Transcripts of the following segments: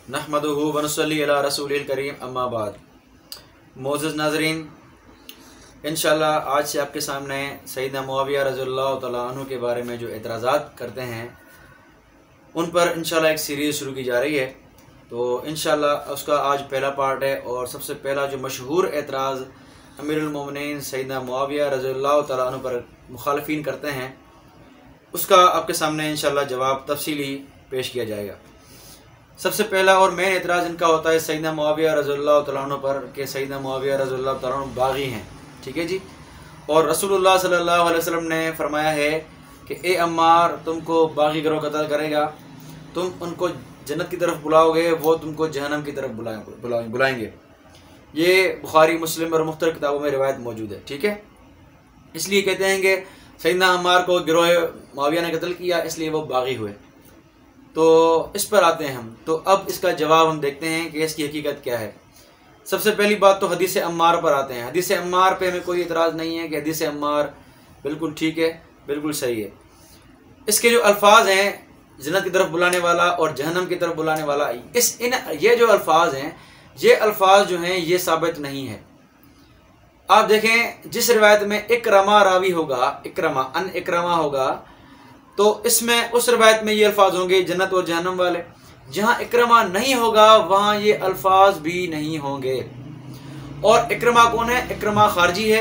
नहमदुहु व नसल्ली अला रसूलिल करीम अम्मा बाद। मोअज़्ज़ज़ नाज़रीन, इंशाअल्लाह आज से आपके सामने सैयदना मुआविया रज़ियल्लाहु तआला अन्हु के बारे में जो एतराज़ात करते हैं उन पर इंशाअल्लाह एक सीरीज़ शुरू की जा रही है। तो इंशाअल्लाह उसका आज पहला पार्ट है और सबसे पहला जो मशहूर एतराज़ अमीरुल मोमिनीन सैयदना मुआविया रज़ियल्लाहु तआला अन्हु पर मुखालिफिन करते हैं उसका आपके सामने इंशाअल्लाह जवाब तफसीली पेश किया जाएगा। सबसे पहला और मेन एतराज़ इनका होता है सैयदना मुआविया रज़ियल्लाहु तआला अन्हु पर कि सैयदना मुआविया रज़ियल्लाहु तआला अन्हु बागी हैं। ठीक है जी। और रसूलुल्लाह सल्लल्लाहु अलैहि वसल्लम ने फरमाया है कि ए अम्मार, तुमको बागी गिरोह कत्ल करेगा, तुम उनको जन्नत की तरफ बुलाओगे, वो तुमको जहन्नम की तरफ बुलाएंगे। ये बुखारी मुस्लिम और मुख्तलिफ किताबों में रिवायत मौजूद है। ठीक है, इसलिए कहते हैं कि सैयदना अम्मार को गिरोह मुआविया ने कत्ल किया इसलिए वो बागी हुए। तो इस पर आते हैं हम। तो अब इसका जवाब हम देखते हैं कि इसकी हकीकत क्या है। सबसे पहली बात तो हदीस अम्मार पर आते हैं। हदीस अम्मार पे हमें कोई इतराज़ नहीं है कि हदीस अम्मार बिल्कुल ठीक है, बिल्कुल सही है। इसके जो अल्फाज हैं जन्नत की तरफ बुलाने वाला और जहन्नम की तरफ बुलाने वाला, ये जो अल्फाज हैं, ये अल्फाज जो हैं ये साबित नहीं है। आप देखें जिस रिवायत में इकरमा रावी होगा, इकरमा होगा, तो इसमें उस रिवायत में ये अल्फाज होंगे जन्नत और जहन्नम वाले। जहाँ इकरमा नहीं होगा वहाँ ये अल्फाज भी नहीं होंगे। और इकरमा कौन है? इकरमा खारजी है।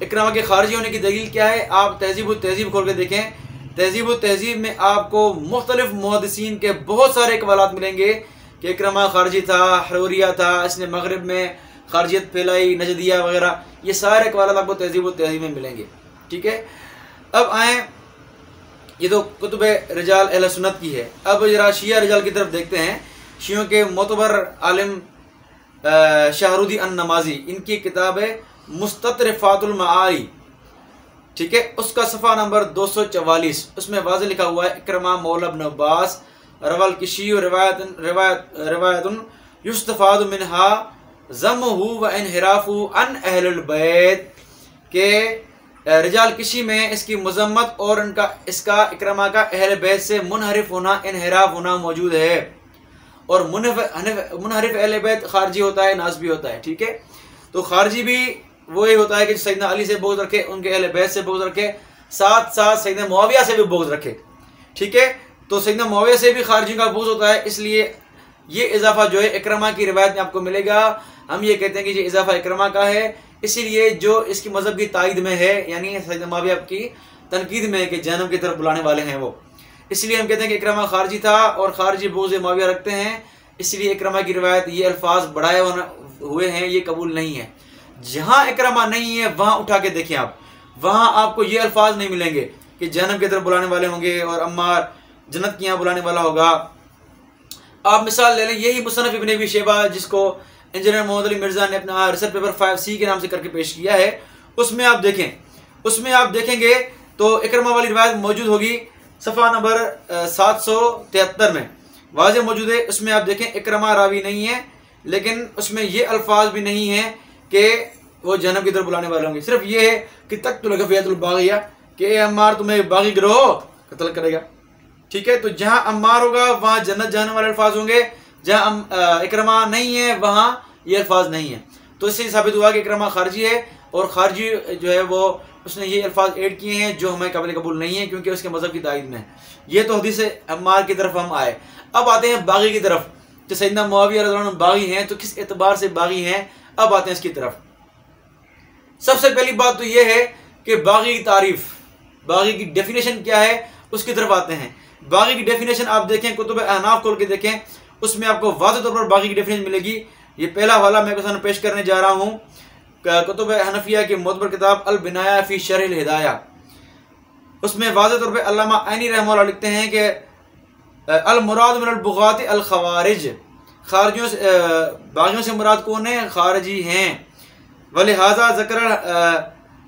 इकरमा के खारजी होने की दलील क्या है? आप तहज़ीब खोल के देखें। तहज़ीब में आपको मुख्तलिफ मुहद्दिसीन के बहुत सारे इकबालात मिलेंगे कि इकरमा खारजी था, हरूरिया था, इसने मगरिब में खारजियत फैलाई, नजदिया वगैरह, ये सारे इकबालात आपको तहज़ीब में मिलेंगे। ठीक है, अब आएँ, ये तो कुतुब रिजाल अहले सुन्नत की है। अब जरा शिया रिजाल की तरफ देखते हैं। शियों के मोतबर आलिम शाहरुदी अन-नमाजी, इनकी किताब है मुस्ततरिफातुल मआरी, ठीक है, उसका सफ़ा नंबर 244, उसमें वाज़ेह लिखा हुआ है इकरमा मौला इब्न अब्बास रवल किशी रिवायतुन युस्तफादु मिनहा ज़म्मुहु व इनहिराफु अन अहलुल बैत के रिजाल किशी में इसकी मजम्मत और इसका इकरमा का अहल बैत से मुनहरिफ होना, इनहिराफ होना मौजूद है। और मुनहरिफ अहल बैत खारजी होता है, नासबी होता है। ठीक है, तो खारजी भी वही होता है कि सैयदना अली से बोझ रखे, उनके अहल बैत से बोझ रखे, साथ साथ सैयदना मुआविया से भी बोझ रखे। ठीक है, तो सैयदना मुआविया से भी खारजी का बोझ होता है, इसलिए ये इजाफा जो है इकरमा की रिवायत में आपको मिलेगा। हम ये कहते हैं कि ये इजाफा इकरमा का है, इसीलिए जो इसकी मजहब की तायद में है, यानी सैयदना मुआविया की तनकीद में है कि जहन्नम की तरफ बुलाने वाले हैं वो, इसलिए हम कहते हैं कि इकरमा खारजी था और खारजी बोझ मुआविया रखते हैं, इसलिए इकरमा की रिवायत ये अल्फाज बढ़ाए हुए हैं, ये कबूल नहीं है। जहाँ इकरमा नहीं है वहाँ उठा के देखें आप, वहाँ आपको ये अल्फाज नहीं मिलेंगे कि जहन्नम की तरफ बुलाने वाले होंगे और अम्मार जन्नत की यहाँ बुलाने वाला होगा। आप मिसाल ले लें, यही मुसन्नफ इब्न अबी शैबा जिसको इंजीनियर मोहम्मद अली मिर्जा ने अपना रिसर्च पेपर 5C के नाम से करके पेश किया है, उसमें आप देखें, उसमें आप देखेंगे तो इकरमा वाली रिवायत मौजूद होगी सफ़ा नंबर 773 में वाज़ेह मौजूद है। उसमें आप देखें इकरमा रावी नहीं है, लेकिन उसमें ये अल्फाज भी नहीं है कि वो जहन्नम की तरफ बुलाने वाले होंगे। सिर्फ ये है कि तक़्तुल बागिया कि अम्मार तुम्हें बागी गिरोह कत्ल करेगा। ठीक है, तो जहाँ अम्मार होगा वहाँ जन्नत जहन्नम वाले अल्फाज होंगे, जहाँ इकरमा नहीं है वहाँ ये अल्फाज नहीं है। तो इससे साबित हुआ कि इकरमा खारजी है और खारजी जो है वो उसने ये अल्फाज ऐड किए हैं जो हमें काबिल कबूल नहीं है क्योंकि उसके मज़हब की तायद में है। ये तो हदीस अम्मार की तरफ हम आए। अब आते हैं बागी की तरफ कि सैयदना मुआविया रज़ियल्लाहु अन्हु बागी हैं, तो किस एतबार से बागी हैं। अब आते हैं इसकी तरफ। सबसे पहली बात तो ये है कि बागी की तारीफ, बागी की डेफिनेशन क्या है उसकी तरफ आते हैं। बागी की डेफिनेशन आप देखें, कुतुब अहनाफ खोल के देखें, उसमें आपको वाज़ेह तौर पर बागी की डेफिनेशन मिलेगी। ये पहला हवाला मैं आपके सामने पेश करने जा रहा हूँ, कुतुब हनफिया की मोतबर किताब अल बिनाया फी शरह हिदाया, उसमें वाज़ेह तौर पर अल्लामा ऐनी रहमतुल्लाह लिखते हैं कि अल मुराद मिनल बुगात अल खवारिज, खारजियों से बागियों से मुराद कौन है? खारजी हैं। वलिहाजा ज़कर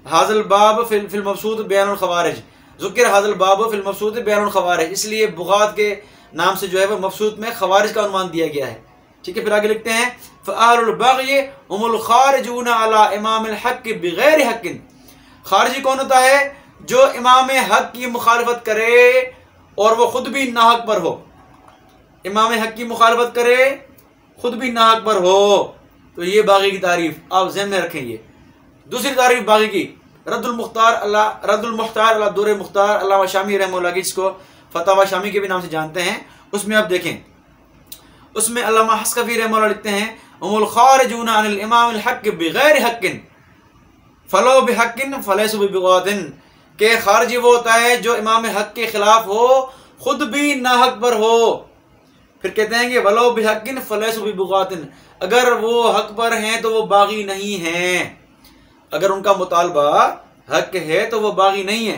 हाज़ल बाब फिल मबसूत बयानुल खवारिज, ज़ुकिर हाज़ल बाब फिल मबसूत बयानुल खवारिज, इसलिए बुगात के नाम से जो है वह मबसूत में खवारिज का अनुमान दिया गया है। ठीक है, फिर आगे लिखते हैं फ़अहलुल बग़य हुमुल खारिजून अला इमामिल हक़ बिग़ैर हक़्क़िन, खारजी कौन होता है? जो इमाम हक़ की मुखालफत करे और वो खुद भी नाहक पर हो। इमाम हक़ की मुखालफत करे खुद भी नाहक पर हो। तो ये बागी की तारीफ आप ज़हन में रखें। ये दूसरी तारीफ बागी की, रद्दुल मुख्तार अल्लाह दुर मुख्तार अल्लामा शामी रहमतुल्लाह की, जिसको फतावा शामी के भी नाम से जानते हैं, उसमें आप देखें, उसमें अल्लामा हस्कफी रहमतुल्लाह लिखते हैं, उमुल खारिजून अनिल इमामिल हक़ बिगैर हक़्क़िन फलो बिहक़्क़िन फलैसु बिग़ातिन, के खारिजी वो होता है जो इमाम हक के खिलाफ हो, खुद भी नाहक पर हो। फिर कहते हैं कि वलो बिहक़्क़िन फलैसु बिग़ातिन, अगर वो हक पर हैं तो वो बागी नहीं हैं, अगर उनका मुतालबा हक है तो वो बागी नहीं है।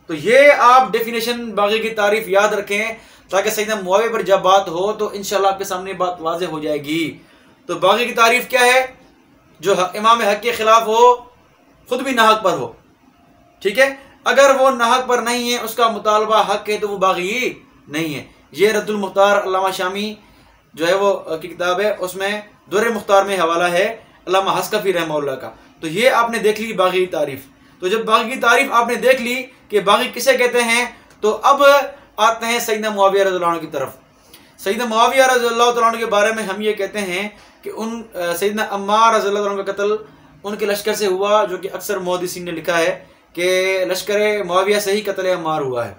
तो ये आप डेफिनेशन बागी की तारीफ याद रखें, ताकि सैयदना मुआविया पर जब बात हो तो इंशाल्लाह आपके सामने बात वाज़ेह हो जाएगी। तो बागी की तारीफ क्या है? जो इमाम हक के खिलाफ हो, खुद भी नाहक पर हो। ठीक है, अगर वो नाहक पर नहीं है, उसका मुतालबा हक है, तो वो बागी नहीं है। ये रद्दुल मुख्तार अल्लामा शामी जो है वो की किताब है, उसमें दुर मुख्तार में हवाला है अल्लामा हस्कफी रहमतुल्लाह का। तो ये आपने देख ली बागी की तारीफ। तो जब बागी की तारीफ आपने देख ली कि बागी किसे कहते हैं, तो अब आते हैं सैयदना मुआविया रज़ियल्लाहु अन्हु की तरफ। सैयदना मुआविया रज़ियल्लाहु अन्हु के बारे में हम ये कहते हैं कि उन सैयदना अम्मार रज़ियल्लाहु अन्हु का कत्ल उनके लश्कर से हुआ, जो कि अक्सर मुहद्दिसीन ने लिखा है कि लश्कर मुआविया से ही कत्ल अम्मार हुआ है।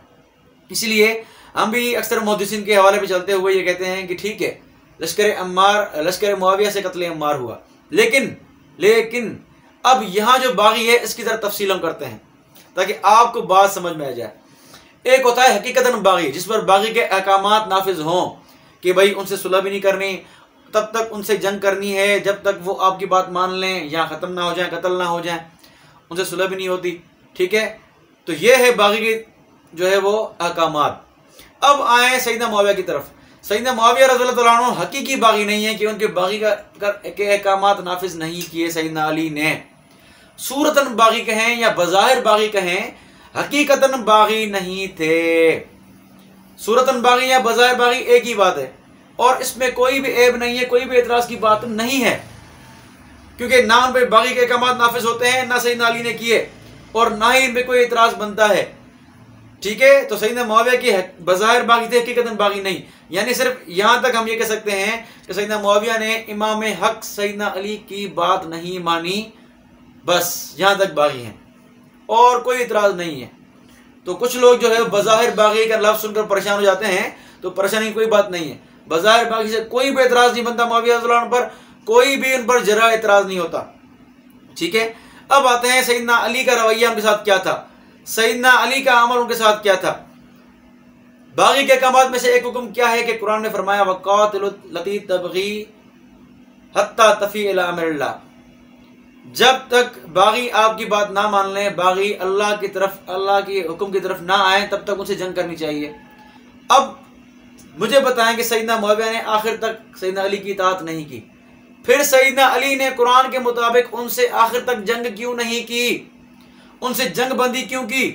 इसलिए हम भी अक्सर मुहद्दिसीन के हवाले पे चलते हुए ये कहते हैं कि ठीक है, लश्कर मुआविया से कत्ल अम्मार हुआ। लेकिन अब यहाँ जो बागी है इसकी तरह तफसील हम करते हैं ताकि आपको बात समझ में आ जाए। एक होता है हकीकतन बागी, जिस पर बागी के अहकामात नाफिज हों कि भाई उनसे सुलह भी नहीं करनी, तब तक उनसे जंग करनी है जब तक वो आपकी बात मान लें या ख़त्म ना हो जाए, कत्ल ना हो जाए, उनसे सुलह भी नहीं होती। ठीक है, तो ये है बागी के जो है वो अहकामात। अब आए सैयदना मुआविया की तरफ। सैयदना मुआविया रज़ियल्लाहु अन्हु हकीकी बागी नहीं है कि उनके बागी के अहकामात नाफिज नहीं किए सैयदना अली ने। सूरतन बागी कहें या बज़ाहिर बागी कहें, हकीकतन बागी नहीं थे। सूरतन बागी या बज़ाहिर बागी एक ही बात है, और इसमें कोई भी ऐब नहीं है, कोई भी एतराज़ की बात नहीं है, क्योंकि ना उन पर बागी के अहकामात नाफिज होते हैं, ना सैयदना अली ने किए, और ना ही इनमें कोई एतराज़ बनता है। ठीक है, तो सैयदना मुआविया की बज़ाहिर बागी थे, हकीकतन बागी नहीं। यानी सिर्फ यहाँ तक हम ये कह सकते हैं कि सैयदना मुआविया ने इमाम हक सैयदना अली की बात नहीं मानी, बस यहाँ तक बागी हैं और कोई इतराज़ नहीं है। तो कुछ लोग जो है बज़ाहिर बागी का लफ्ज़ सुनकर परेशान हो जाते हैं, तो परेशानी की कोई बात नहीं है। बज़ाहिर बागी से कोई भी एतराज़ नहीं बनता, मुआविया रज़ियल्लाहु अन्हु पर कोई भी उन पर जरा एतराज़ नहीं होता। ठीक है, अब आते हैं सैयदना अली का रवैया उनके साथ क्या था, सैयदना अली का अमल उनके साथ क्या था। बागी के अहकामात में से एक हुक्म क्या है कि कुरान ने फरमाया वक़ातिलु लती तबगी हत्ता तफ़ी इला अम्रिल्लाह, जब तक बागी आपकी बात ना मान लें, बागी अल्लाह की तरफ, अल्लाह के हुक्म की तरफ ना आए, तब तक उनसे जंग करनी चाहिए। अब मुझे बताएं कि सैयदना मुआविया ने आखिर तक सैयदना अली की इताअत नहीं की, फिर सैयदना अली ने कुरान के मुताबिक उनसे आखिर तक जंग क्यों नहीं की, उनसे जंग बंदी क्यों की?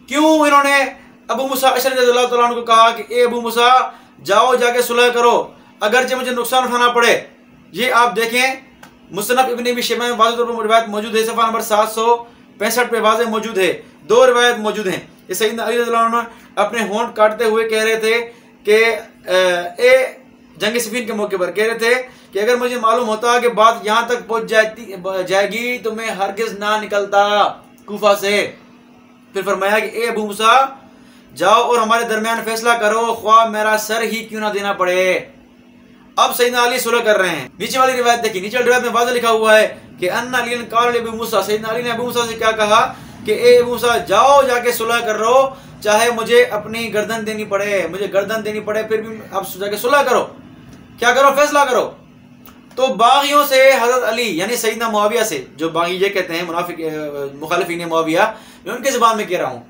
क्यों इन्होंने अबू मूसा अशअरी रज़ियल्लाहु तआला अन्हु को कहा कि ए अबू मूसा जाओ जाके सुलह करो, अगरचे मुझे नुकसान उठाना पड़े। ये आप देखें मुसन्नफ़ इब्न अबी शैबा में वाज़ेह तौर पर रिवायत मौजूद है, सफ़ा नंबर 765 पे वाज़ेह मौजूद है, 2 रिवायत मौजूद हैं। ये सैयदना अली रज़ियल्लाहु अन्हु अपने होंठ काटते हुए कह रहे थे कि जंग सिफ़ीन के मौके पर कह रहे थे कि अगर मुझे मालूम होता कि बात यहाँ तक पहुँच जाएगी तो मैं हरगिज़ ना निकलता कूफा से। फिर फरमाया कि ए अबू मूसा जाओ और हमारे दरमियान फैसला करो, ख्वाह मेरा सर ही क्यों ना देना पड़े। अब सैयदना अली सुलह कर रहे हैं। नीचे वाली रिवायत देखिए, नीचे वाली रिवायत में वाज़ेह लिखा हुआ है कि अन्ना अली क़ाल अबू मूसा, सैयदना अली ने अबू मूसा से क्या कहा कि ए अबू मूसा जाओ जाके सुलह कर लो, चाहे मुझे अपनी गर्दन देनी पड़े, मुझे गर्दन देनी पड़े, फिर भी आप जाके सुलह करो, क्या करो, फैसला करो। तो बागियों से हज़रत अली यानी सैयदना मुआविया से, जो बागी ये कहते हैं मुखालिफीन मुआविया, मैं उनके ज़बान में कह रहा हूँ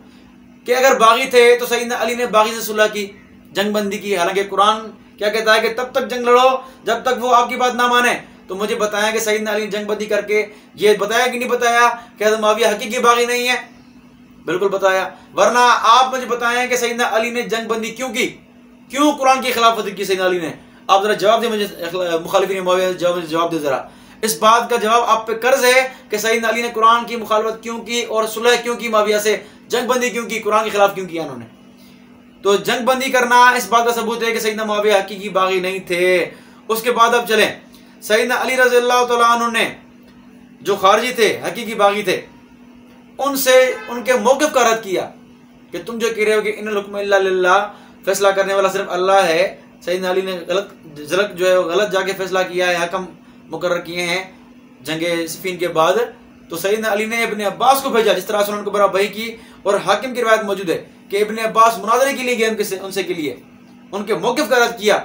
कि अगर बागी थे तो सैयदना अली ने बागी से सुलह की, जंग बंदी की। हालांकि कुरान क्या कहता है कि तब तक जंग लड़ो जब तक वो आपकी बात ना माने। तो मुझे बताया कि सैयदना अली ने जंग बंदी करके ये बताया कि नहीं बताया कि हज़रत मुआविया हकीकी बागी नहीं है? बिल्कुल बताया। वरना आप मुझे बताएं कि सैयदना अली ने जंग बंदी क्यों की, क्यों कुरान की खिलाफत की सैयदना अली ने? आप जरा जवाब दें मुझे, मुखालिफीन मुआविया जवाब दे जरा। इस बात का जवाब आप पे कर्ज है कि सैयदना अली ने कुरान की मुखालफत क्यों की और सुलह क्यों की, मुआविया से जंग बंदी क्यों की, कुरान के खिलाफ क्यों किया उन्होंने। तो जंग बंदी करना इस बात का सबूत है कि सैयदना मुआविया हकीकी बागी नहीं थे। उसके बाद अब चलें, सैयदना अली रज़ियल्लाहु तआला अन्हु ने जो खारजी थे, हकीकी बागी थे, उनसे उनके मौक़िफ़ का रद्द किया कि तुम जो कह रहे हो कि इन्नल हुक्म इल्ला लिल्लाह, फैसला करने वाला सिर्फ अल्लाह है। सैयदना अली ने गलत जाके फैसला किया है, हकम मुकर्रर किए हैं जंगे सिफ़ीन के बाद। तो सैयदना अली ने इब्ने अब्बास को भेजा, जिस तरह से उनको बराबरी की, और हाकिम की रिवायत मौजूद है कि इब्ने अब्बास मुनाज़रे के लिए गए उनसे के लिए, उनके मौक़िफ़ का रद्द किया।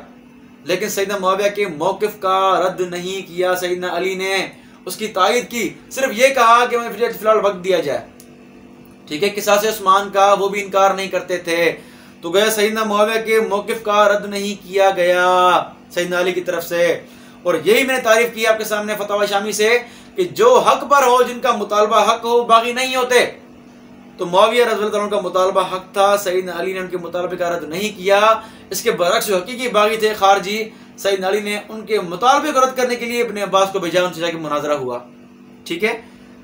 लेकिन सैयदना मुआविया के मौक़िफ़ का रद्द नहीं किया सैयदना अली ने, उसकी तायीद की, सिर्फ ये कहा कि मैं फिलहाल वक्त दिया जाए। ठीक है, किसास उस्मान का वो भी इनकार नहीं करते थे। तो गया सैयदना मुआविया के मौक़िफ़ का रद्द नहीं किया गया सैयदना अली की तरफ से। और यही मैंने तारीफ की आपके सामने फतवा शामी से कि जो हक पर हो, जिनका मुतालबा हक हो, बागी नहीं होते। तो मुआविया रज़ियल्लाहु अन्हु का मुतालबा हक था, सैयदना अली ने उनके मुतालबे का रद्द नहीं किया। इसके बरक्स जो हकीकी बागी थे खारजी, सैयदना अली ने उनके मुतालबे को रद्द करने के लिए इब्ने अब्बास को भेजा, उनसे जाके मुनाजरा हुआ। ठीक है,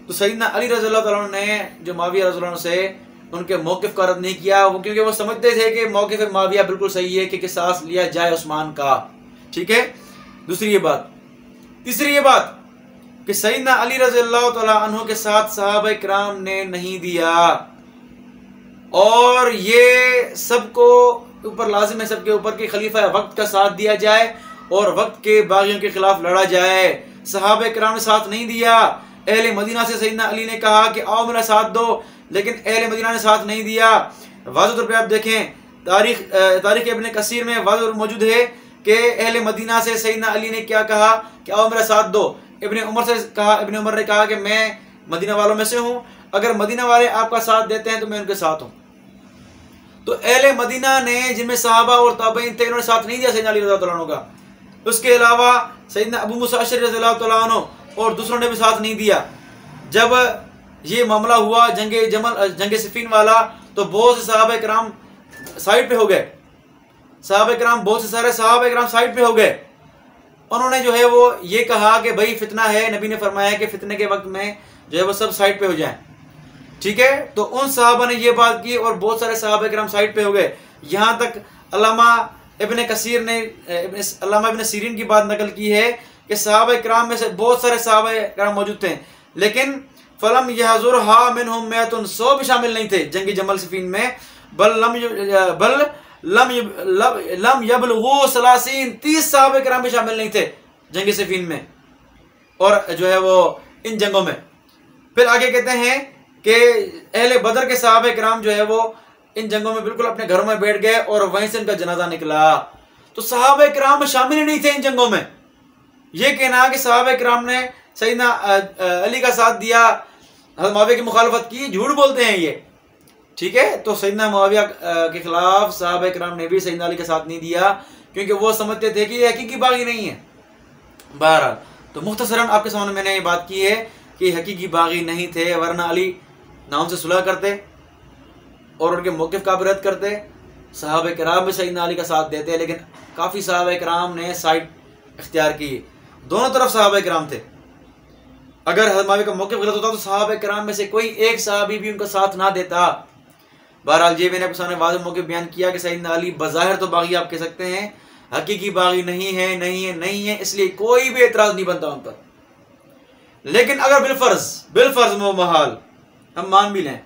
तो सैयदना अली रज़ियल्लाहु अन्हु ने जो मुआविया रज़ियल्लाहु अन्हु से उनके मौक़िफ़ का रद्द नहीं किया, वो क्योंकि वो समझते थे कि मौक़िफ़ मुआविया बिल्कुल सही है कि किसास लिया जाए उस्मान का। ठीक है, दूसरी ये बात। तीसरी ये बात कि सैयदना अली रज़ियल्लाहु तआला अन्हु के साथ सहाबा किराम ने नहीं दिया, और ये सबको ऊपर लाजिम है, सबके ऊपर कि खलीफा वक्त का साथ दिया जाए और वक्त के बागियों के खिलाफ लड़ा जाए। सहाबा किराम ने साथ नहीं दिया। अहले मदीना से सैयदना अली ने कहा कि आओ मेरा साथ दो, लेकिन अहले मदीना ने साथ नहीं दिया। वाज़ेह तौर पे आप देखें, तारीख इब्न कसीर में वाज़ेह मौजूद है कि अहले मदीना से सैयदना अली ने क्या कहा कि आओ मेरा साथ दो। इब्न उमर से कहा, इब्न उमर ने कहा कि मैं मदीना वालों में से हूँ, अगर मदीना वाले आपका साथ देते हैं तो मैं उनके साथ हूँ। तो अहले मदीना ने, जिनमें सहाबा और ताबईन थे, इन्होंने साथ नहीं दिया सैयदना अली रज़ियल्लाहु अन्हु का। उसके अलावा सैयदना अबू मूसा अशअरी रज़ियल्लाहु अन्हु और दूसरों ने भी साथ नहीं दिया। जब ये मामला हुआ जंगे सिफ़ीन वाला, तो बहुत से सहाबा किराम साइड पे हो गए। बहुत से सारे सहाबा किराम साइड पे हो गए। उन्होंने जो है वो ये कहा कि भाई फितना है, नबी ने फरमाया कि फितने के वक्त में जो है वो सब साइड पे हो जाएं। ठीक है, तो उन सहाबा ने ये बात की और बहुत सारे सहाबा किराम साइड पे हो गए। यहाँ तक अल्लामा इब्न कसीर ने अल्लामा इब्न सीरीन की बात नकल की है कि सहाबा किराम में से बहुत सारे सहाबा किराम मौजूद थे, लेकिन फलम यहज़ुरहा मिनहुम मिअतुन, 100 भी शामिल नहीं थे जंगी जमल सिफ़ीन में। बल लम यबलुगु 30 सहाबा किराम भी शामिल नहीं थे जंगी सिफ़ीन में और जो है वो इन जंगों में। फिर आगे कहते हैं कि अहले बदर के सहाबा किराम जो है वो इन जंगों में बिल्कुल अपने घरों में बैठ गए और वहीं से इनका जनाजा निकला। तो सहाबा किराम में शामिल ही नहीं थे इन जंगों में। ये कहना कि सहाबा किराम ने सैयदना अली का साथ दिया, मुआविया की मुखालफत की, झूठ बोलते हैं ये। ठीक है, तो सैयदना मुआविया के खिलाफ सहाबा किराम ने भी सैयदना अली का साथ नहीं दिया, क्योंकि वो समझते थे कि ये हकीकी बागी नहीं है। बहरहाल, तो मुख्तसरन आपके सामने मैंने ये बात की है कि हकीकी बागी नहीं थे, वरना अली ना उनसे सुलह करते और उनके मौक़िफ़ का भी रद्द करते। सहाबा किराम भी सैयदना अली का साथ देते, लेकिन काफ़ी सहाबा किराम ने साइड इख्तियार की। दोनों तरफ सहाबा किराम थे। अगर हज़रत मुआविया का मौक़िफ़ गलत होता तो सहाबा किराम में से कोई एक सहाबी भी उनका साथ ना देता। बहरहाल ये मैंने आपके सामने वाज़ेह मौक़िफ़ बयान किया कि सैयदना अली बज़ाहिर तो बागी आप कह सकते हैं, हकीकी बागी नहीं है, इसलिए कोई भी एतराज़ नहीं बनता उन पर। लेकिन अगर बिलफर्ज महाल हम मान भी लें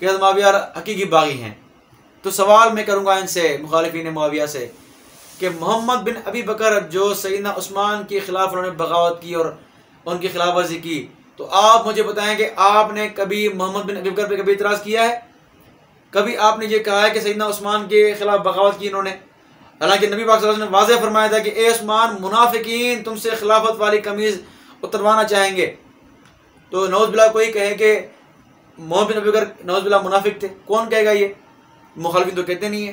कि हज़रत मुआविया हकीकी बागी हैं, तो सवाल मैं करूँगा इनसे, मुखालिफीन मुआविया से, कि मोहम्मद बिन अबी बकर जो सैयदना उस्मान के खिलाफ उन्होंने बगावत की और उनकी खिलाफ वर्जी की, तो आप मुझे बताएं कि आपने कभी मोहम्मद बिन अबी बकर पे कभी इतराज़ किया है? कभी आपने ये कहा है कि सैयदना उस्मान के खिलाफ बगावत की इन्होंने? हालांकि नबी पाक सल्लल्लाहु अलैहि वसल्लम ने वाज़ेह फरमाया था कि ए उस्मान, मुनाफिकीन तुमसे खिलाफत वाली कमीज़ उतरवाना चाहेंगे। तो नौज़ बिल्लाह कोई कहे कि मोहम्मद बिन अबी बकर नौज़ बिल्लाह मुनाफिक थे, कौन कहेगा ये? मुखालिफिन तो कहते नहीं है।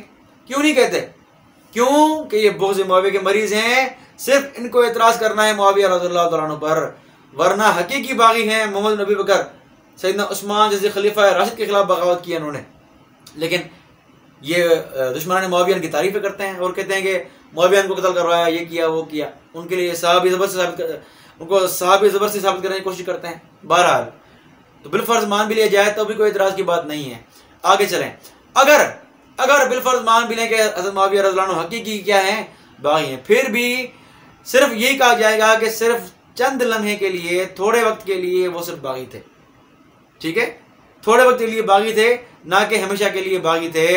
क्यों नहीं कहते? क्यों कि ये बुग़्ज़ मुआविया के मरीज़ हैं, सिर्फ इनको एतराज़ करना है मुआविया रज़ियल्लाहु तआला अन्हु पर, वरना हकीकी बागी हैं मोहम्मद बिन अबी बकर। सैयदना उस्मान जैसे खलीफा राशिद के खिलाफ बगावत की इन्होंने, लेकिन ये दुश्मनान मुआविया की तारीफ़ें करते हैं और कहते हैं कि मुआविया इनको कत्ल करवाया, ये किया वो किया। उनके लिए सहाबी ज़बरदस्ती साबित करने की कोशिश करते हैं। बहरहाल, तो बिलफर्ज मान भी लिया जाए तो भी कोई एतराज़ की बात नहीं है। आगे चलें, अगर बिलफर्ज मान भी लें कि हज़रत मुआविया रज़ियल्लाहु अन्हु हकीकी क्या हैं, बागी हैं, फिर भी सिर्फ यही कहा जाएगा कि सिर्फ चंद लम्हे के लिए, थोड़े वक्त के लिए वो सिर्फ बागी थे। ठीक है, थोड़े वक्त के लिए बागी थे, ना कि हमेशा के लिए बागी थे।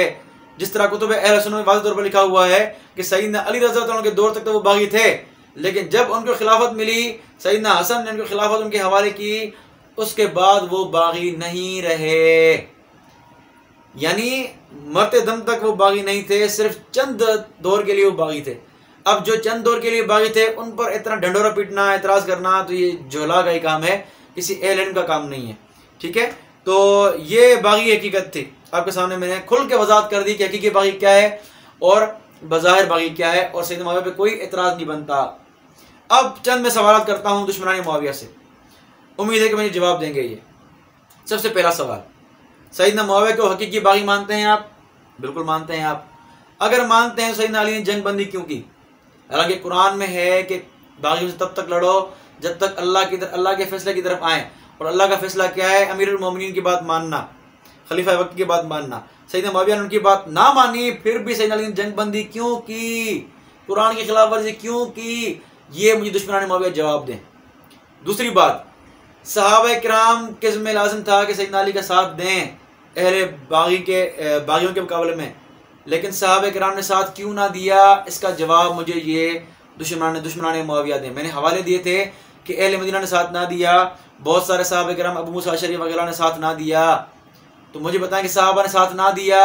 जिस तरह कुतुब अहले सुन्नत में वाज़ेह तौर पर लिखा हुआ है कि सैयदना अली रज़ी अल्लाह अन्हु के दौर तक तो वो बागी थे, लेकिन जब उनको खिलाफत मिली, सैयदना हसन ने उनको खिलाफत उनके हवाले की, उसके बाद वो बागी नहीं रहे। यानी मरते दम तक वो बागी नहीं थे, सिर्फ चंद दौर के लिए वो बागी थे। अब जो चंद दौर के लिए बागी थे उन पर इतना ढंढोरा पीटना, एतराज़ करना, तो ये जोला का ही काम है, किसी अहले इल्म का काम नहीं है। ठीक है, तो ये बागी हकीकत थी। आपके सामने मैंने खुल के वजाहत कर दी कि हकीकी बागी क्या है और बज़ाहिर बागी क्या है, और सैयदना मुआविया पे कोई एतराज़ नहीं बनता। अब चंद मैं सवाल करता हूँ दुश्मनान मुआविया से, उम्मीद है कि मुझे जवाब देंगे। ये सबसे पहला सवाल, सैयदना मुआविया को हकीकी बागी मानते हैं आप? बिल्कुल मानते हैं आप। अगर मानते हैं सैयदना अली ने जंग बंदी क्यों की? हालांकि कुरान में है कि बागियों से तब तक लड़ो जब तक अल्लाह के फैसले की तरफ आए, और अल्लाह का फैसला क्या है? अमीरुल मोमिनीन की बात मानना, खलीफा वक्त की बात मानना। सैयदना मुआविया ने उनकी बात ना मानी, फिर भी सैयदना अली ने जंग बंदी क्यों की, कुरान की खिलाफ वर्जी क्यों की? ये मुझे दुश्मनान मुआविया जवाब दें। दूसरी बात, सहाबा किराम के ज़िम्मे लाज़िम था कि सैयदना अली का साथ दें अहले बागियों के मुकाबले में, लेकिन सहाबा किराम ने साथ क्यों ना दिया? इसका जवाब मुझे ये दुश्मनान मुआविया दें। मैंने हवाले दिए थे कि अहले मदीना ने साथ ना दिया, बहुत सारे सहाबा किराम, अबू मूसा अशअरी वगैरह ने साथ ना दिया। तो मुझे बताएं कि सहाबा ने साथ ना दिया,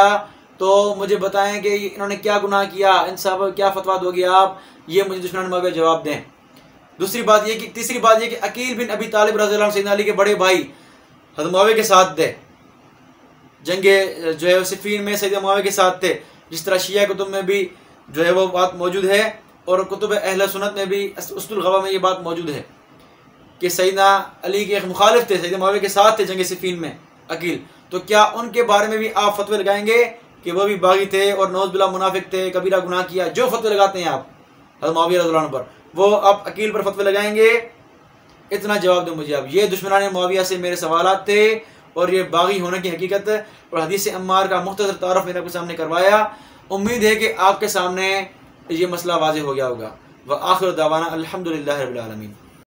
तो मुझे बताएं कि इन्होंने क्या गुनाह किया, इन सहाबा क्या फतवा दोगे आप? ये मुझे दुश्मनान मुआविया जवाब दें। तीसरी बात ये कि अकील बिन अबी तालिब रज़ी अल्लाह अन्हु सैयदना अली के बड़े भाई हज़रत मुआविया के साथ थे, जंगे जो है सिफ़ीन में सैयदना मुआविया के साथ थे। जिस तरह शिया कुतुब में भी जो है वो बात मौजूद है, और कुतुब अहले सुन्नत में भी उस्तुल गवा में ये बात मौजूद है कि सैयदना अली के एक मुखालिफ थे, सैयदना मुआविया के साथ थे जंगे सिफ़ीन में अकील। तो क्या उनके बारे में भी आप फतवे लगाएंगे कि वो भी बागी थे और नौज़ बिल्लाह मुनाफिक थे, कबीरा गुनाह किया? जो फतवे लगाते हैं आप हज़रत मुआविया रज़ी अल्लाह अन्हु पर, वो आप अकील पर फतवे लगाएंगे? इतना जवाब दो मुझे आप। ये दुश्मनान मुआविया से मेरे सवालात थे, और ये बागी होने की हकीकत और हदीस अम्मार का मुख्तसर तारुफ मैंने आपके सामने करवाया। उम्मीद है कि आपके सामने ये मसला वाज़ेह हो गया होगा। व आखिर दावाना अल्हम्दुलिल्लाहि रब्बिल आलमीन।